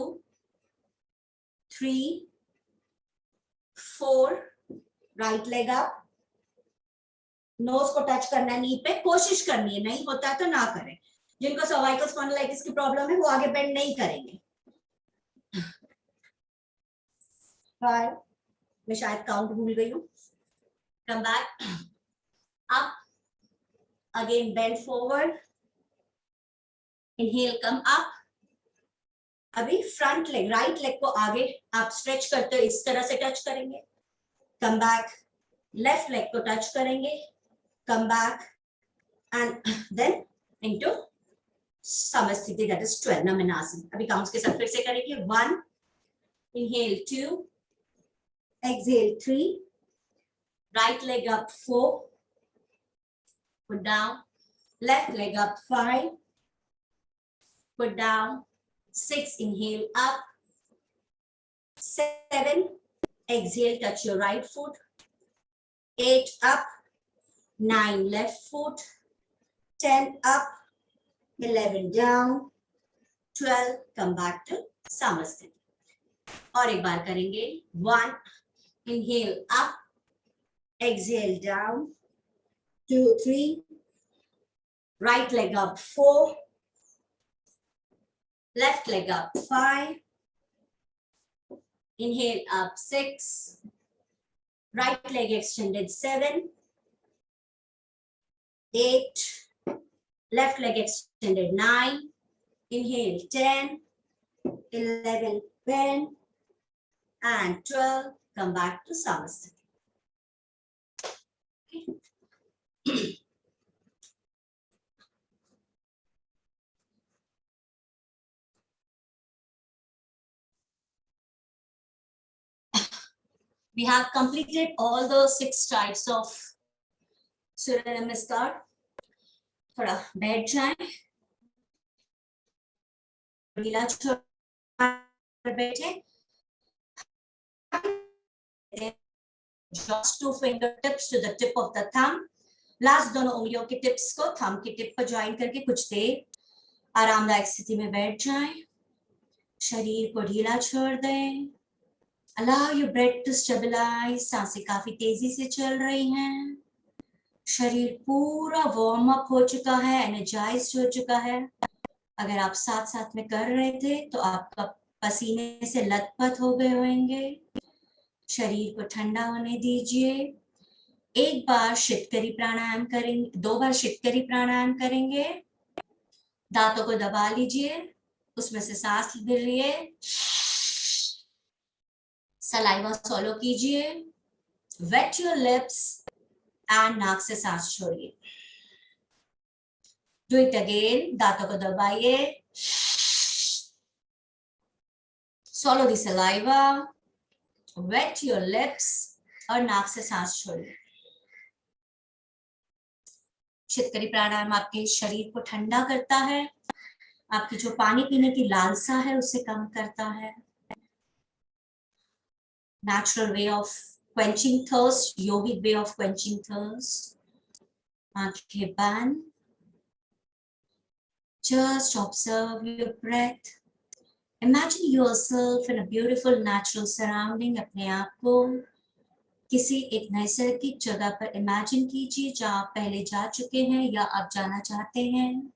3 4, राइट लेग अप, नोज को टच करना है नी पे, कोशिश करनी है, नहीं होता है तो ना करें। जिनको सर्वाइकल स्पॉन्डिलाइटिस की प्रॉब्लम है वो आगे बेंड नहीं करेंगे। 5, मैं शायद काउंट भूल गई हूँ। Come back up, again bend forward, inhale come up. अभी फ्रंट लेग, राइट लेग को आगे आप स्ट्रेच करते हो, इस तरह से टच करेंगे। कम बैक, लेफ्ट लेग को टच करेंगे, come back and then into samasthiti, that is 12 namanasana। अभी काउंट्स के साथ फिर से करेंगे। 1, inhale 2, exhale 3, right leg up 4, put down, left leg up 5, put down, 6, inhale up, 7, exhale, touch your right foot, 8 up, 9 left foot, 10 up, 11 down, 12 come back to samasthiti। और एक बार करेंगे। 1, inhale up, exhale down, 2 3, right leg up 4, left leg up 5, inhale up 6, right leg extended 7, 8, left leg extended 9, inhale 10, 11 bend and 12, come back to samasthiti। Okay. We have completed all the 6 types of सूर्य नमस्कार। थोड़ा बैठ जाएं, बैठे, just 2 fingertips to the tip of the thumb, last दोनों उंगलियों के टिप्स को थंब की टिप पर ज्वाइन करके कुछ देर आरामदायक स्थिति में बैठ जाएं, शरीर को ढीला छोड़ दें, Allow your breath to stabilize. सांसें काफी तेजी से चल रही हैं. शरीर पूरा वार्म अप हो चुका है, एनर्जाइज्ड हो चुका है. अगर आप साथ साथ में कर रहे थे तो आपका पसीने से लथपथ हो गए होंगे. शरीर को ठंडा होने दीजिए. एक बार शीतकरी प्राणायाम करेंगे, 2 बार शीतकरी प्राणायाम करेंगे. दांतों को दबा लीजिए, उसमें से सांस लीजिए, सलाइवा सॉलो कीजिए, वेट योर लिप्स एंड नाक से सांस छोड़िए. Do it again. दांतों को दबाइए, swallow the saliva, wet your lips और नाक से सांस छोड़िए. शीतकरी प्राणायाम आपके शरीर को ठंडा करता है, आपकी जो पानी पीने की लालसा है उसे कम करता है. Natural way of quenching thirst, yogic way of quenching thirst. आंखें बंद. Just observe your breath. Imagine yourself in a beautiful natural surrounding. अपने आप को किसी एक नैसर्गिक जगह पर इमेजिन कीजिए जहां आप पहले जा चुके हैं या आप जाना चाहते हैं.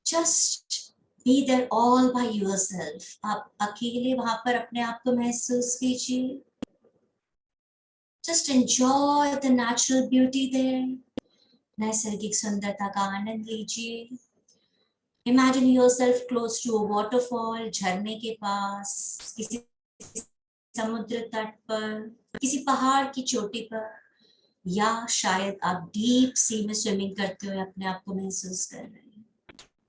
Just be there all by yourself. आप अकेले वहां पर अपने आप को महसूस कीजिए. Just enjoy the natural beauty there. नैसर्गिक सुंदरता का आनंद लीजिए. Imagine yourself close to a waterfall, झरने के पास, किसी समुद्र तट पर, किसी पहाड़ की चोटी पर, या शायद आप डीप सी में स्विमिंग करते हुए अपने आप को महसूस कर रहे हैं.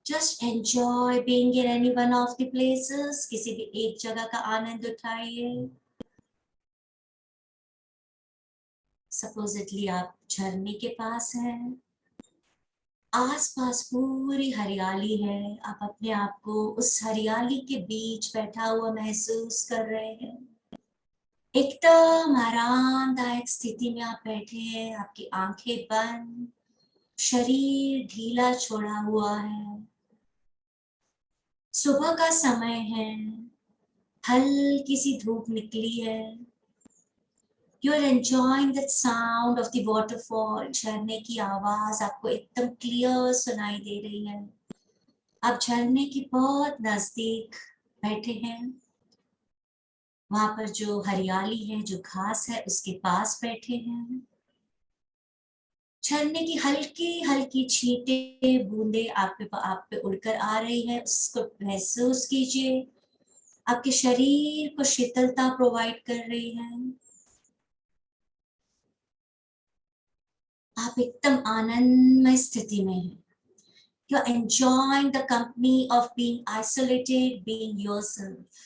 Just enjoy being in any one of the places. किसी भी एक जगह का आनंद उठाइए. Supposedly आप झरने के पास हैं, आसपास पूरी हरियाली है, आप अपने आप को उस हरियाली के बीच बैठा हुआ महसूस कर रहे हैं. एकदम आरामदायक स्थिति में आप बैठे हैं, आपकी आंखें बंद, शरीर ढीला छोड़ा हुआ है. सुबह का समय है, हल्की सी धूप निकली है. You are enjoying that sound of the waterfall. झरने की आवाज आपको एकदम क्लियर सुनाई दे रही है. आप झरने की बहुत नजदीक बैठे हैं, वहां पर जो हरियाली है, जो घास है, उसके पास बैठे हैं. झरने की हल्की हल्की छींटे बूंदे आप पे उड़कर आ रही है, उसको महसूस कीजिए. आपके शरीर को शीतलता प्रोवाइड कर रही है. आप एकदम आनंदमय स्थिति में हैं. You are enjoying the company of being isolated, being yourself.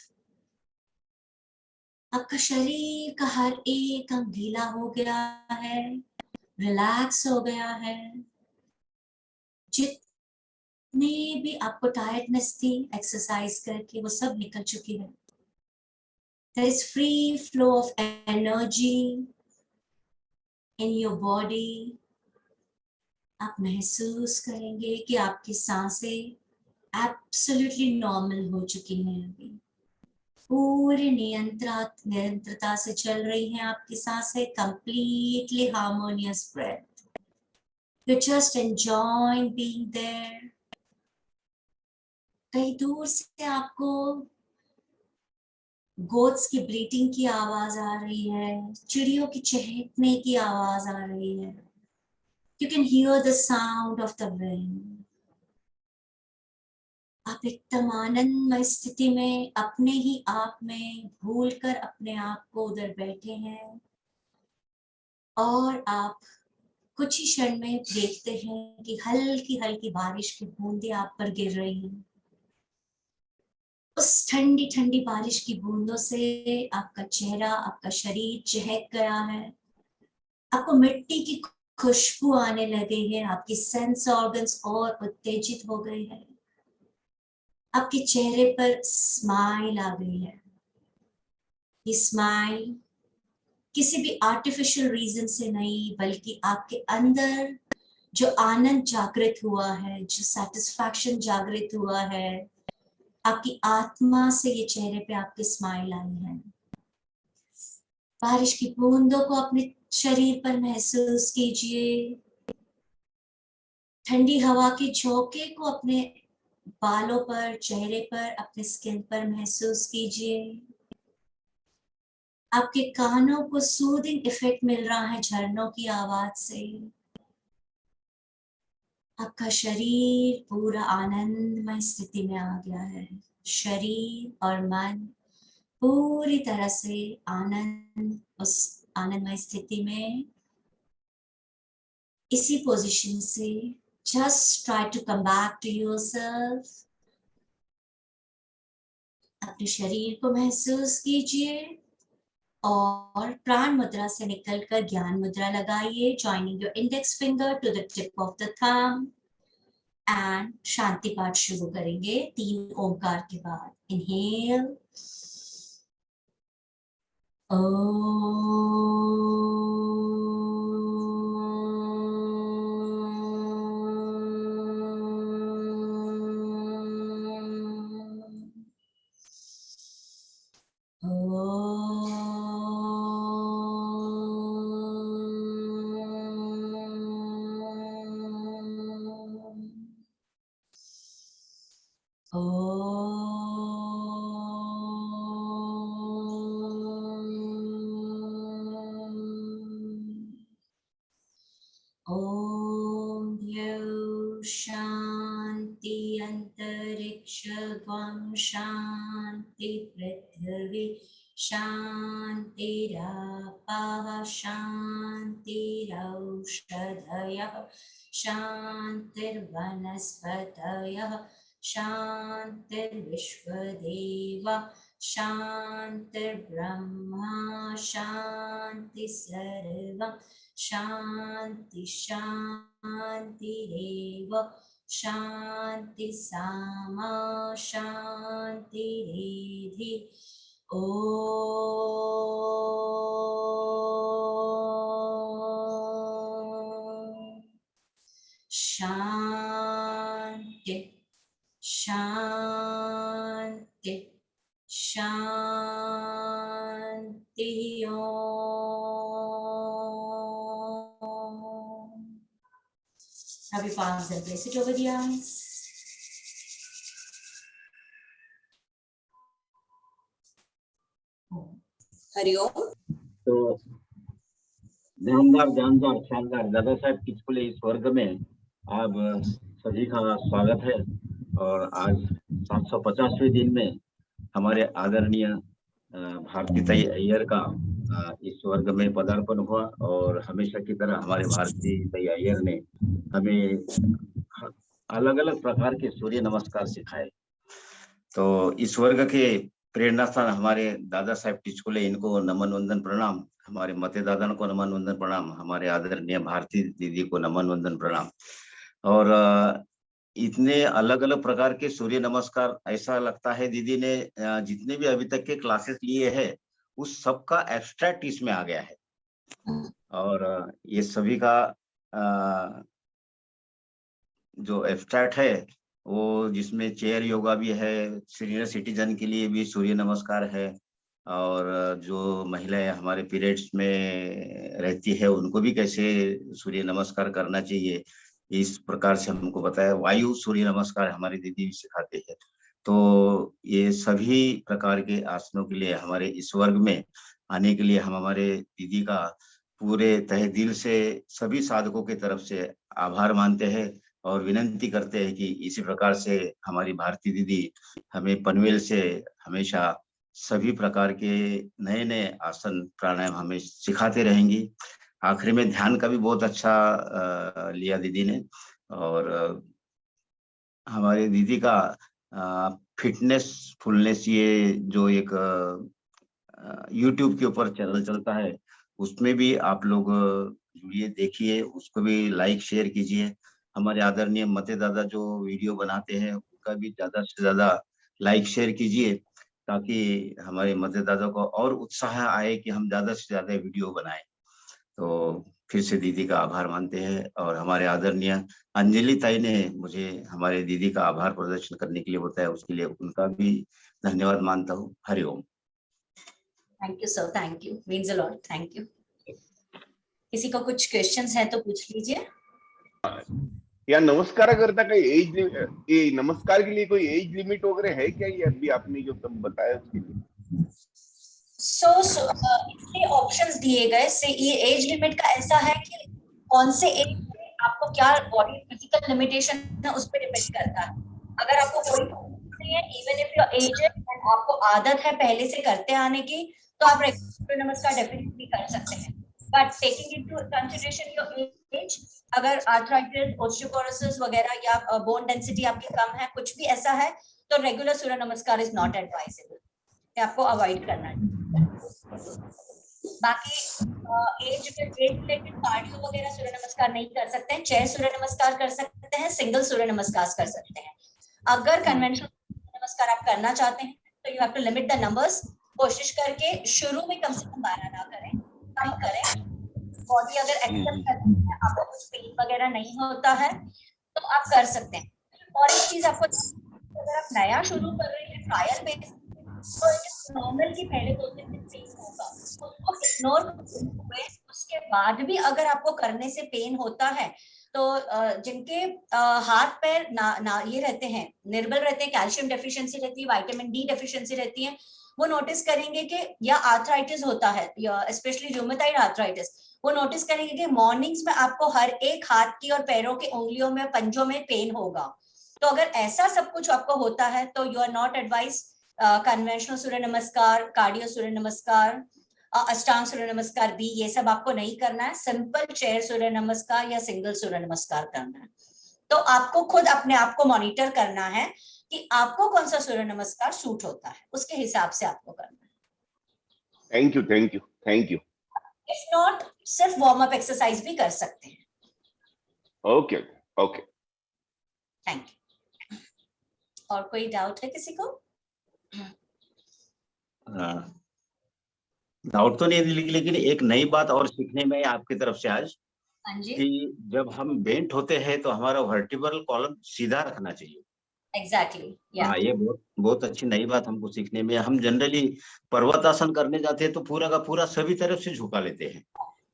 आपका शरीर का हर एक अंग ढीला हो गया है, रिलैक्स हो गया है. जितने भी आपको टायर्डनेस थी एक्सरसाइज करके, वो सब निकल चुकी है. There is free flow of energy in your body. आप महसूस करेंगे कि आपकी सांसें एब्सोल्युटली नॉर्मल हो चुकी हैं. अभी पूरी नियंत्रता से चल रही हैं आपकी सांसें. Completely harmonious breath. You're just enjoying being there. कहीं दूर से आपको गोट्स की ब्रीटिंग की आवाज आ रही है, चिड़ियों की चहकने की आवाज आ रही है. You can hear the sound of the wind. आप एकदम आनंदमय स्थिति में अपने ही आप में भूलकर अपने आप को उधर बैठे हैं, और आप कुछ ही क्षण में देखते हैं कि हल्की हल्की बारिश की बूंदें आप पर गिर रही हैं. उस ठंडी ठंडी बारिश की बूंदों से आपका चेहरा, आपका शरीर चहक गया है. आपको मिट्टी की खुशबू आने लगे हैं. आपकी सेंस ऑर्गन्स और उत्तेजित हो गए हैं. आपके चेहरे पर स्माइल आ गई है. ये स्माइल किसी भी आर्टिफिशियल रीजन से नहीं, बल्कि आपके अंदर जो आनंद जागृत हुआ है, जो सेटिस्फैक्शन जागृत हुआ है, आपकी आत्मा से ये चेहरे पे आपके स्माइल आई है। बारिश की बूंदों को अपने शरीर पर महसूस कीजिए। ठंडी हवा के झोंके को अपने बालों पर, चेहरे पर, अपने स्किन पर महसूस कीजिए। आपके कानों को सूदिंग इफेक्ट मिल रहा है झरनों की आवाज से। आपका शरीर पूरा आनंदमय स्थिति में आ गया है। शरीर और मन पूरी तरह से उस आनंदमय स्थिति में, इसी पोजीशन से just try to come back to yourself। अपने शरीर को महसूस कीजिए और प्राण मुद्रा से निकलकर ज्ञान मुद्रा लगाइए, joining your index finger to the tip of the thumb and शांति पाठ शुरू करेंगे 3 ओंकार के बाद। इनहेल ओम द्यौ शांति अंतरिक्ष ग्वां शांति पृथ्वी शांतिरापः शांतिरौषधयः शांतिर्वनस्पतयः शांतिर्विश्वदेवा शांतिर्ब्रह्मा शांति सर्वं शांति शांतिरेव शांति सामा शांतिरेधि। ओम शांति शांति शांति। Rub your palms and place it over the eyes. Hariom. तो जानदार जानदार शानदार दादा साहब किचकुले इस वर्ग में आप सभी का स्वागत है। और आज 750वें दिन में हमारे आदरणीय भारती ताई अय्यर का इस वर्ग में पदार्पण हुआ। और हमेशा की तरह हमारे भारती ताई अय्यर ने हमें अलग अलग प्रकार के सूर्य नमस्कार सिखाए। तो इस वर्ग के प्रेरणा स्थान हमारे दादा साहब टिचकुले, इनको नमन वंदन प्रणाम। हमारे मते दादा को नमन वंदन प्रणाम। हमारे आदरणीय भारती दीदी को नमन वंदन प्रणाम। और इतने अलग अलग प्रकार के सूर्य नमस्कार, ऐसा लगता है दीदी ने जितने भी अभी तक के क्लासेस लिए हैं उस सब का एब्स्ट्रैक्ट इसमें आ गया है। और ये सभी का जो एब्स्ट्रैक्ट है वो, जिसमें चेयर योगा भी है, सीनियर सिटीजन के लिए भी सूर्य नमस्कार है, और जो महिलाएं हमारे पीरियड्स में रहती है उनको भी कैसे सूर्य नमस्कार करना चाहिए, इस प्रकार से हमको बताया। वायु सूर्य नमस्कार हमारी दीदी भी सिखाते हैं। तो ये सभी प्रकार के आसनों के लिए हमारे इस वर्ग में आने के लिए हम हमारे दीदी का पूरे तहे दिल से सभी साधकों की तरफ से आभार मानते हैं और विनंती करते हैं कि इसी प्रकार से हमारी भारती दीदी हमें पनवेल से हमेशा सभी प्रकार के नए नए आसन प्राणायाम हमें सिखाते रहेंगी। आखिरी में ध्यान का भी बहुत अच्छा लिया दीदी ने। और हमारी दीदी का फिटनेस फुलनेस, ये जो एक यूट्यूब के ऊपर चैनल चलता है, उसमें भी आप लोग जुड़िए, देखिए, उसको भी लाइक शेयर कीजिए। हमारे आदरणीय मते दादा जो वीडियो बनाते हैं उनका भी ज्यादा से ज्यादा लाइक शेयर कीजिए, ताकि हमारे मते दादा को और उत्साह आए कि हम ज्यादा से ज्यादा वीडियो बनाएं। तो फिर से दीदी का आभार मानते हैं और हमारे आदरणीय अंजलि ताई ने मुझे हमारे दीदी का आभार प्रदर्शन करने के लिए बताया, उसके लिए उनका भी धन्यवाद मानता हूँ। Hariom. Thank you sir, thank you, means a lot, thank you. किसी को कुछ क्वेश्चंस है तो पूछ लीजिए। या नमस्कार करता कोई एज, ये नमस्कार के लिए कोई एज लिमिट वगैरह है क्या? ये अभी आपने जो सब बताया उसके लिए इसलिए ऑप्शंस दिए गए से ये एज लिमिट का ऐसा है कि कौन से एज में आपको क्या बॉडी फिजिकल लिमिटेशन है उस पर डिपेंड करता है। अगर आपको कोई नहीं है, इवन इफ योर एज है एंड आपको आदत है पहले से करते आने की, तो आप सूर्य नमस्कार डेफिनेटली कर सकते हैं। But taking into consideration your age, अगर आर्थराइटिस, ऑस्टियोपोरोसिस वगैरह या बोन डेंसिटी आपकी कम है, कुछ भी ऐसा है, तो रेगुलर सूर्य नमस्कार इज नॉट एडवाइजेबल, आपको अवॉइड करना है। बाकी एज रिलेटेड कार्डियो वगैरह सूर्य नमस्कार नहीं कर सकते हैं, चेयर सूर्य नमस्कार कर सकते हैं, सिंगल सूर्य नमस्कार कर सकते हैं। अगर कन्वेंशनल नमस्कार आप करना चाहते हैं तो you have to limit the numbers. कोशिश करके शुरू में कम से कम 12 ना करें, कम करें। बॉडी अगर एक्सेप्ट करती है, आपको कुछ पेन वगैरह नहीं होता है तो आप कर सकते हैं। और एक चीज आपको, अगर आप नया शुरू कर रहे हैं ट्रायल बेस, तो नॉर्मल की पहले 2-3 दिन पेन होगा, उसको इग्नोर हुए, उसके बाद भी अगर आपको करने से पेन होता है तो जिनके हाथ पैर ना ये रहते हैं, निर्बल रहते हैं, कैल्शियम डेफिशिएंसी रहती है, विटामिन डी डेफिशिएंसी रहती है, वो नोटिस करेंगे कि, या आर्थराइटिस होता है, या स्पेशली रूमेटॉइड आर्थराइटिस, वो नोटिस करेंगे कि मॉर्निंग्स में आपको हर एक हाथ की और पैरों की उंगलियों में, पंजों में पेन होगा। तो अगर ऐसा सब कुछ आपको होता है तो you are not advise conventional surya namaskar, cardio surya नमस्कार, अष्टांग सूर्य नमस्कार भी, ये सब आपको नहीं करना है। सिंपल चेयर सूर्य नमस्कार या सिंगल सूर्य नमस्कार करना है। तो आपको खुद अपने आप को मॉनिटर करना है कि आपको कौन सा सूर्य नमस्कार सूट होता है, उसके हिसाब से आपको करना है। Thank you, thank you, thank you. If not, सिर्फ वार्म अप एक्सरसाइज भी कर सकते हैं। Okay okay, thank you. और कोई डाउट है किसी को? डाउट तो नहीं, लेकिन एक नई बात और सीखने में आपकी तरफ से आज, हाँ जी, कि जब हम बेंट होते हैं तो हमारा वर्टिब्रल कॉलम सीधा रखना चाहिए। एग्जैक्टली, या हाँ, ये बहुत अच्छी नई बात हमको सीखने में। हम जनरली पर्वतासन करने जाते हैं तो पूरा का पूरा सभी तरफ से झुका लेते हैं,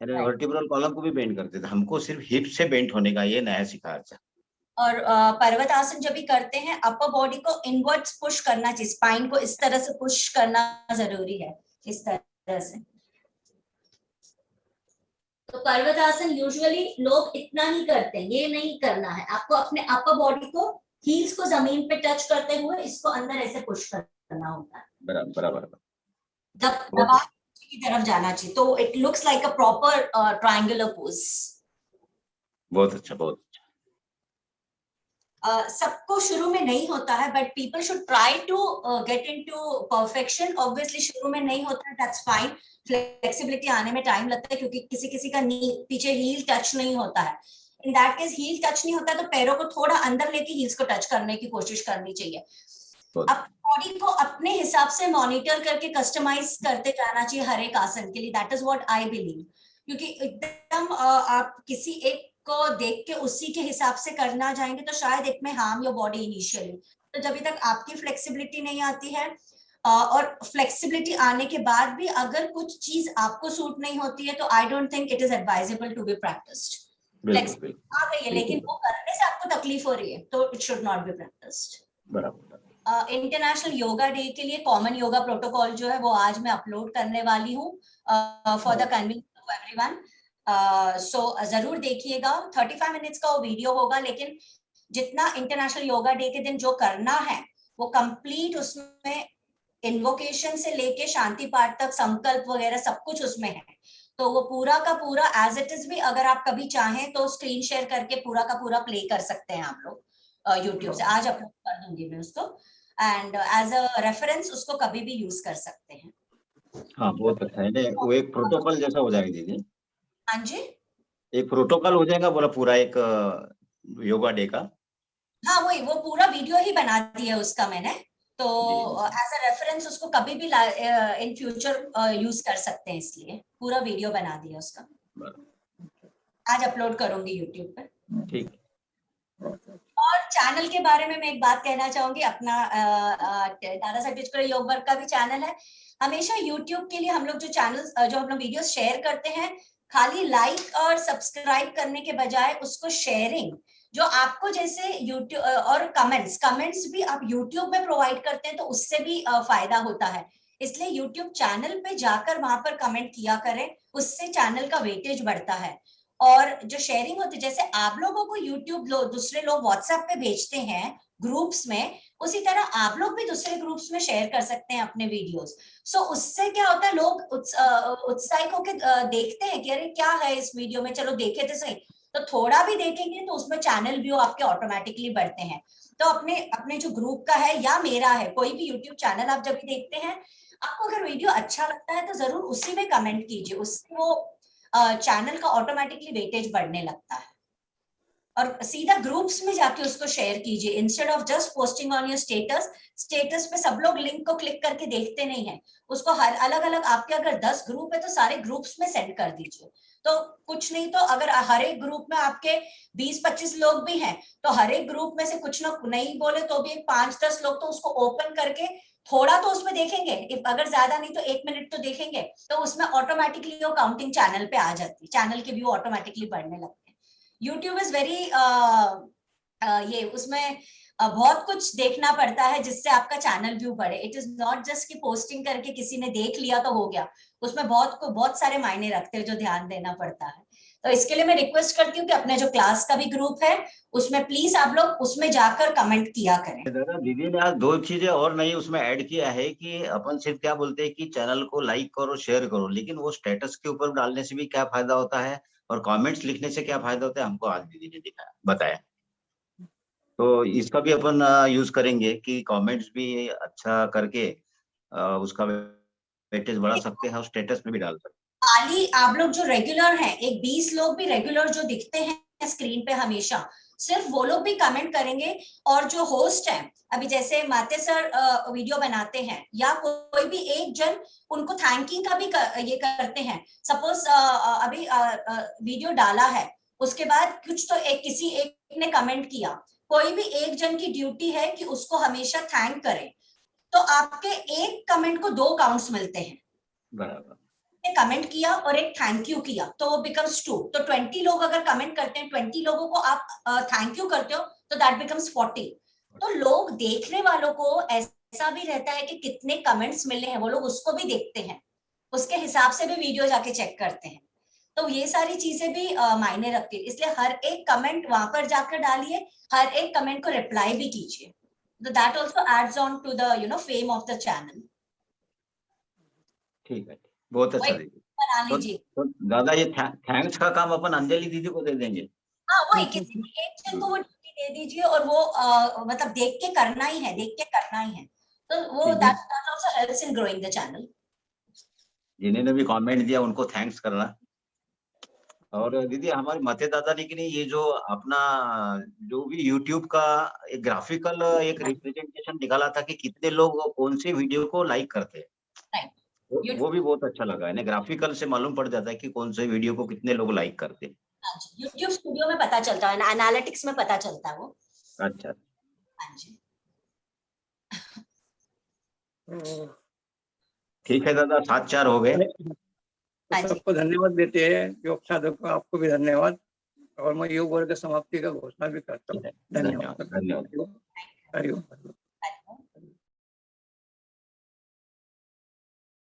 यानी वर्टिब्रल कॉलम को भी बेंड करते थे। हमको सिर्फ हिप से बेंट होने का ये नया सिखा। अच्छा, और पर्वत आसन जब भी करते हैं, अपर बॉडी को इनवर्ट्स पुश करना चाहिए, स्पाइन को इस तरह से पुश करना जरूरी है, इस तरह से। तो पर्वत आसन यूजुअली लोग इतना ही करते हैं, ये नहीं करना है आपको। अपने अपर बॉडी को, हील्स को जमीन पे टच करते हुए इसको अंदर ऐसे पुश करना होता है, बराबर दबाव की तरफ जाना चाहिए, तो it looks like a proper triangular pose. बहुत अच्छा, बहुत अच्छा। सबको शुरू में नहीं होता है, but people should try to get into perfection. Obviously शुरू में नहीं होता है, दैट्स फाइन। फ्लेक्सिबिलिटी आने में टाइम लगता है, क्योंकि किसी किसी का नी पीछे हील टच नहीं होता है। In that case heel touch नहीं होता है तो पैरों को थोड़ा अंदर लेके हील्स को टच करने की कोशिश करनी चाहिए। अब बॉडी को अपने हिसाब से मॉनिटर करके कस्टमाइज करते जाना चाहिए हर एक आसन के लिए, that is what I believe. क्योंकि एकदम आप किसी एक को देख के उसी के हिसाब से करना जाएंगे तो शायद इट में हार्म योर बॉडी इनिशियली। तो जब तक आपकी फ्लेक्सिबिलिटी नहीं आती है, और फ्लेक्सिबिलिटी आने के बाद भी अगर कुछ चीज आपको सूट नहीं होती है, तो I don't think it is advisable to be practised. Flexibility आ गई है लेकिन वो करने से आपको तकलीफ हो रही है, तो it should not be practised. बराबर। इंटरनेशनल योगा डे के लिए कॉमन योगा प्रोटोकॉल जो है वो आज मैं अपलोड करने वाली हूँ for the convenience of everyone. So जरूर देखिएगा। 35 मिनट्स का वो वीडियो होगा, लेकिन जितना इंटरनेशनल योगा डे के दिन जो करना है वो कंप्लीट, उसमें इन्वोकेशन से लेके शांति पाठ तक, संकल्प वगैरह सब कुछ उसमें है। तो वो पूरा का पूरा एज इट इज भी अगर आप कभी चाहें तो स्क्रीन शेयर करके पूरा का पूरा प्ले कर सकते हैं आप लोग यूट्यूब से। आज अपलोड कर दूंगी मैं उसको, एंड एज अ रेफरेंस उसको कभी भी यूज कर सकते हैं। हाँ, बहुत अच्छा है। वो एक प्रोटोकॉल जैसा हो जाएगा दीदी। हाँ जी, एक प्रोटोकॉल हो जाएगा बोला पूरा एक योगा डे का। हाँ वही, वो पूरा वीडियो ही बना दिया उसका मैंने, तो एज अ रेफरेंस उसको कभी भी इन फ्यूचर यूज कर सकते हैं, इसलिए पूरा वीडियो बना दिया उसका। आज अपलोड करूंगी यूट्यूब पे। ठीक। और चैनल के बारे में मैं एक बात कहना चाहूंगी, अपना दादा साहब टिचकर योग वर्ग का भी चैनल है। हमेशा यूट्यूब के लिए हम लोग जो चैनल जो हम लोग वीडियो शेयर करते हैं, खाली लाइक और सब्सक्राइब करने के बजाय उसको शेयरिंग, जो आपको जैसे यूट्यूब और कमेंट्स भी आप यूट्यूब में प्रोवाइड करते हैं तो उससे भी फायदा होता है। इसलिए यूट्यूब चैनल पे जाकर वहां पर कमेंट किया करें, उससे चैनल का वेटेज बढ़ता है। और जो शेयरिंग होती है, जैसे आप लोगों को यूट्यूब दूसरे लोग व्हाट्सएप पे भेजते हैं ग्रुप्स में, उसी तरह आप लोग भी दूसरे ग्रुप्स में शेयर कर सकते हैं अपने वीडियोस। सो उससे क्या होता है, लोग उत्साहित होकर देखते हैं कि अरे क्या है इस वीडियो में, चलो देखे तो सही। तो थोड़ा भी देखेंगे तो उसमें चैनल व्यू आपके ऑटोमेटिकली बढ़ते हैं। तो अपने अपने जो ग्रुप का है या मेरा है, कोई भी यूट्यूब चैनल आप जब भी देखते हैं, आपको अगर वीडियो अच्छा लगता है तो जरूर उसी में कमेंट कीजिए, उससे वो चैनल का ऑटोमेटिकली वेटेज बढ़ने लगता है। और सीधा ग्रुप्स में जाके उसको शेयर कीजिए, instead of just posting on your status. Status पे सब लोग लिंक को क्लिक करके देखते नहीं है, उसको हर अलग अलग, आपके अगर 10 ग्रुप है तो सारे ग्रुप्स में सेंड कर दीजिए। तो कुछ नहीं तो अगर हर एक ग्रुप में आपके 20-25 लोग भी हैं, तो हर एक ग्रुप में से कुछ ना नहीं बोले तो भी 5-10 लोग तो उसको ओपन करके थोड़ा तो उसमें देखेंगे, अगर ज्यादा नहीं तो 1 मिनट तो देखेंगे, तो उसमें ऑटोमेटिकली वो काउंटिंग चैनल पे आ जाती है, चैनल के व्यू ऑटोमेटिकली बढ़ने लगते हैं। यूट्यूब इज वेरी ये उसमें बहुत कुछ देखना पड़ता है जिससे आपका चैनल व्यू बढ़े। इट इज नॉट जस्ट कि पोस्टिंग करके किसी ने देख लिया तो हो गया, उसमें बहुत सारे मायने रखते हैं जो ध्यान देना पड़ता है। तो इसके लिए मैं रिक्वेस्ट करती हूँ कि अपने जो क्लास का भी ग्रुप है उसमें प्लीज आप लोग उसमें जाकर कमेंट किया करें। दादा दीदी ने आज 2 चीजें और नई उसमें ऐड किया है कि अपन सिर्फ क्या बोलते हैं कि चैनल को लाइक करो शेयर करो, लेकिन वो स्टेटस के ऊपर डालने से भी क्या फायदा होता है और कमेंट्स लिखने से क्या फायदा होता है, हमको आज दीदी ने दिखाया बताया। तो इसका भी अपन यूज करेंगे कि कमेंट्स भी अच्छा करके उसका वेटेज बढ़ा सकते हैं और स्टेटस में भी डाल सकते हैं। खाली आप लोग जो रेगुलर हैं, एक 20 लोग भी रेगुलर जो दिखते हैं स्क्रीन पे हमेशा, सिर्फ वो लोग भी कमेंट करेंगे। और जो होस्ट है, अभी जैसे माते सर वीडियो बनाते हैं या कोई भी एक जन उनको थैंकिंग का भी ये करते हैं। सपोज अभी वीडियो डाला है, उसके बाद कुछ तो किसी एक ने कमेंट किया, कोई भी एक जन की ड्यूटी है कि उसको हमेशा थैंक करे। तो आपके एक कमेंट को 2 काउंट्स मिलते हैं। बराबर, कमेंट किया और एक थैंक यू किया तो वो बिकम्स 2। तो 20 लोग अगर कमेंट करते हैं, 20 लोगों को आप थैंक यू करते हो तो दैट बिकम्स 40। तो लोग देखने वालों को ऐसा भी रहता है कि कितने कमेंट्स मिले हैं, वो लोग उसको भी देखते हैं, उसके हिसाब से भी वीडियो जाके चेक करते हैं। तो ये सारी चीजें भी मायने रखती है, इसलिए हर एक कमेंट वहां पर जाकर डालिए, हर एक कमेंट को रिप्लाई भी कीजिए। तो that also adds on to the fame of the channel. ठीक है, बहुत अच्छा दीदी। बना तो लीजिए। दादा ये थैंक्स का काम अपन अंजलि दीदी को दे देंगे। हाँ, वही किसी भी एक जन को वो ड्यूटी दे दीजिए और वो मतलब देख के करना ही है, देख के करना ही है। तो वो that also helps in growing the channel. जिन्होंने भी कमेंट दिया उनको थैंक्स करना। और दीदी हमारे मते दादा ने कि नहीं, ये जो अपना जो भी यूट्यूब का एक ग्राफिकल एक रिप्रेजेंटेशन निकाला था कि कितने लोग कौन से वीडियो को लाइक करते हैं, वो भी बहुत अच्छा लगा है ना। ग्राफिकल से मालूम पड़ जाता है कि कौन से वीडियो को कितने लोग लाइक करते हैं। यूट्यूब स्टूडियो में पता चलता है, एनालिटिक्स में पता चलता है वो। अच्छा, हाँ जी। ठीक है दादा, 7-4 हो गए। तो सबको धन्यवाद देते हैं, योग साधक को, आपको भी धन्यवाद। और मैं योग वर्ग समाप्ति का घोषणा भी करता हूँ। धन्यवाद। धन्यवाद। हरिओम।